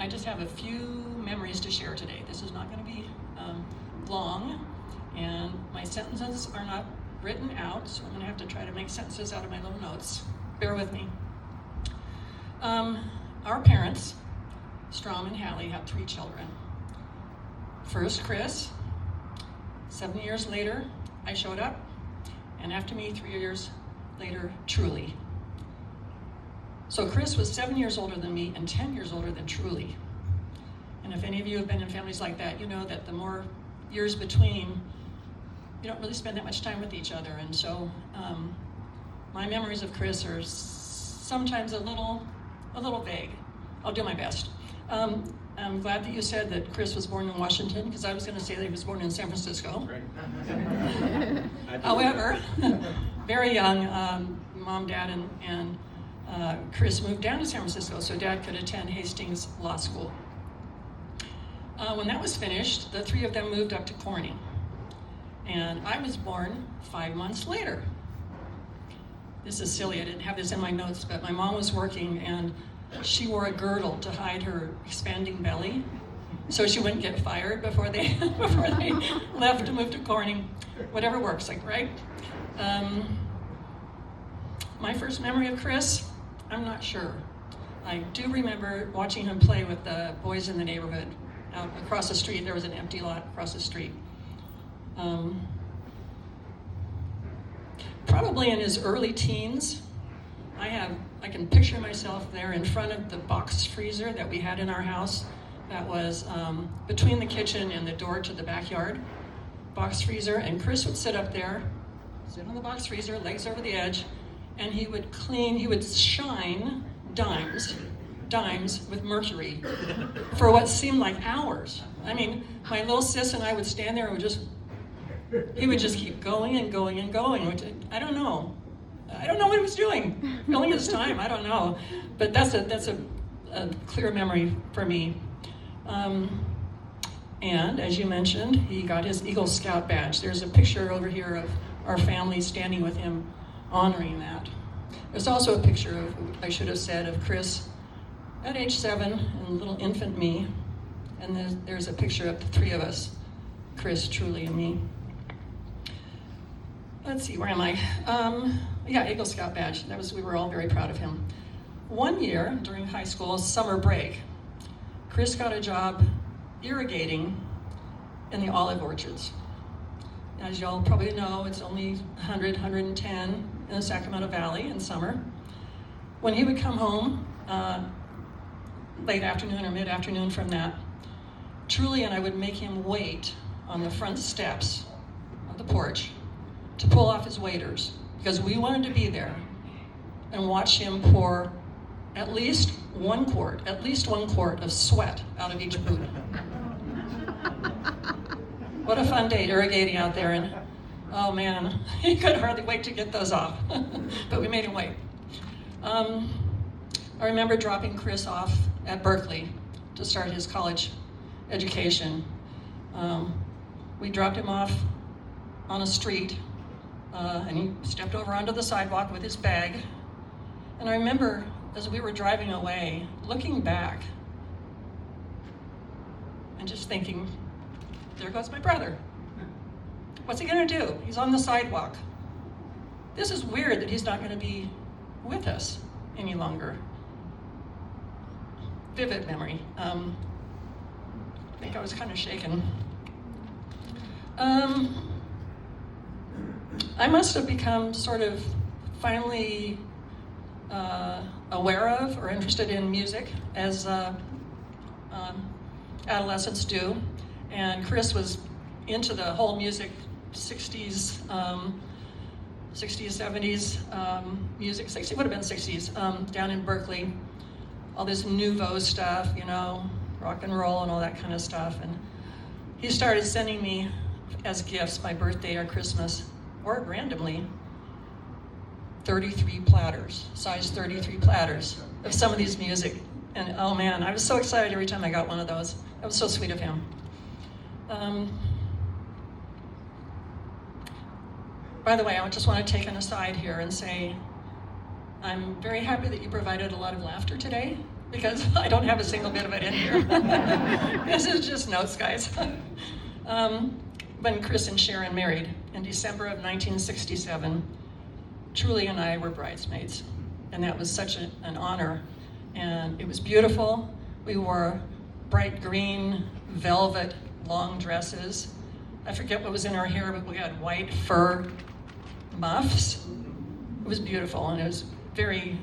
I just have a few memories to share today. This is not going to be long, and my sentences are not written out, so I'm going to have to try to make sentences out of my little notes. Bear with me. Our parents, Strom and Hallie, had 3 children. First, Chris. 7 years later, I showed up, and after me, 3 years later, Truly. So Chris was 7 years older than me and 10 years older than Truly. And if any of you have been in families like that, you know that the more years between, you don't really spend that much time with each other. And so my memories of Chris are sometimes a little vague. I'll do my best. I'm glad that you said that Chris was born in Washington, because I was going to say that he was born in San Francisco. However, very young, Mom, Dad, and Chris moved down to San Francisco so Dad could attend Hastings Law School. When that was finished, the 3 of them moved up to Corning. And I was born 5 months later. This is silly, I didn't have this in my notes, but my mom was working and she wore a girdle to hide her expanding belly so she wouldn't get fired before they left to move to Corning. Whatever works, like, right? My first memory of Chris, I'm not sure. I do remember watching him play with the boys in the neighborhood. Out across the street, there was an empty lot across the street. Probably in his early teens, I can picture myself there in front of the box freezer that we had in our house that was between the kitchen and the door to the backyard. Box freezer, and Chris would sit up there, sit on the box freezer, legs over the edge, and he would shine dimes with mercury for what seemed like hours. I mean, my little sis and I would stand there and he would just keep going and going and going, which I don't know what he was doing, filling his time, I don't know. But that's a clear memory for me. And as you mentioned, he got his Eagle Scout badge. There's a picture over here of our family standing with him, honoring that. There's also a picture of, I should have said, of Chris at age 7 and little infant me. And there's a picture of the 3 of us, Chris, Truly, and me. Let's see, where am I? Yeah, Eagle Scout badge. We were all very proud of him. One year during high school summer break, Chris got a job irrigating in the olive orchards. As y'all probably know, it's only 100, 110 in the Sacramento Valley in summer. When he would come home late afternoon or mid-afternoon from that, Truly and I would make him wait on the front steps of the porch to pull off his waders, because we wanted to be there and watch him pour at least one quart of sweat out of each boot. What a fun day irrigating out there, and oh man, he could hardly wait to get those off, but we made him wait. I remember dropping Chris off at Berkeley to start his college education. We dropped him off on a street, and he stepped over onto the sidewalk with his bag. And I remember as we were driving away, looking back and just thinking, there goes my brother. What's he gonna do? He's on the sidewalk. This is weird that he's not gonna be with us any longer. Vivid memory. I think I was kind of shaken. I must have become sort of finally aware of or interested in music, as adolescents do. And Chris was into the whole music, 60s, 70s music, 60 would have been 60s, down in Berkeley. All this nouveau stuff, rock and roll and all that kind of stuff. And he started sending me as gifts, my birthday or Christmas, or randomly, 33 platters, size 33 platters of some of these music. And oh man, I was so excited every time I got one of those. That was so sweet of him. By the way, I just want to take an aside here and say, I'm very happy that you provided a lot of laughter today. because I don't have a single bit of it in here. This is just notes, guys. When Chris and Sharon married in December of 1967, Truly and I were bridesmaids, and that was such an honor, and it was beautiful. We wore bright green velvet long dresses. I forget what was in our hair, but we had white fur muffs. It was beautiful, and it was very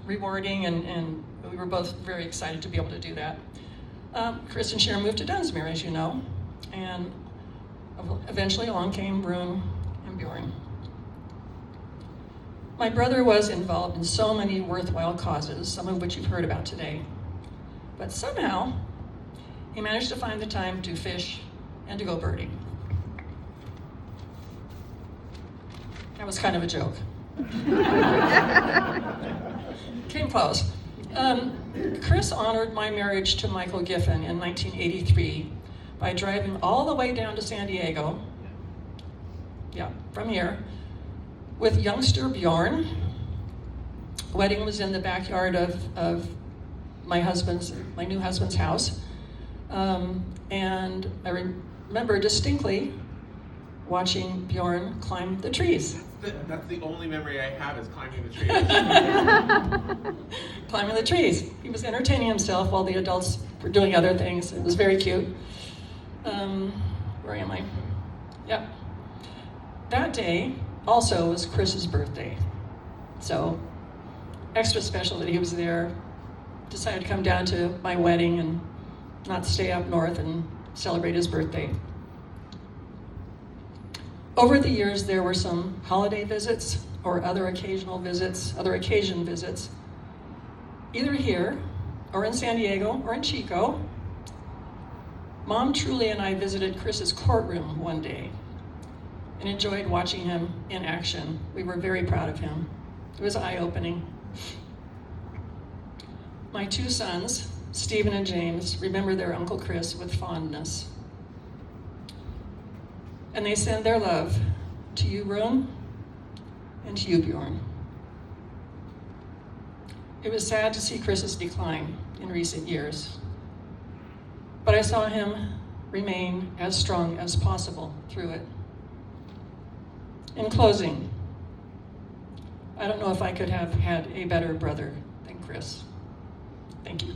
rewarding, and we were both very excited to be able to do that. Chris and Sharon moved to Dunsmuir, as you know, and eventually along came Rune and Bjorn. My brother was involved in so many worthwhile causes, some of which you've heard about today. But somehow, he managed to find the time to fish and to go birding. That was kind of a joke. Came close. Chris honored my marriage to Michael Giffen in 1983 by driving all the way down to San Diego, from here, with youngster Bjorn. The wedding was in the backyard of my new husband's house. And I remember distinctly watching Bjorn climb the trees. That's the only memory I have is climbing the trees. Climbing the trees. He was entertaining himself while the adults were doing other things. It was very cute. Where am I? Yep. That day also was Chris's birthday. So extra special that he was there. Decided to come down to my wedding and not stay up north and celebrate his birthday. Over the years, there were some holiday visits or other occasion visits, either here or in San Diego or in Chico. Mom Truly and I visited Chris's courtroom one day and enjoyed watching him in action. We were very proud of him. It was eye-opening. My two sons, Stephen and James, remember their Uncle Chris with fondness. And they send their love to you, Rune, and to you, Bjorn. It was sad to see Chris's decline in recent years, but I saw him remain as strong as possible through it. In closing, I don't know if I could have had a better brother than Chris. Thank you.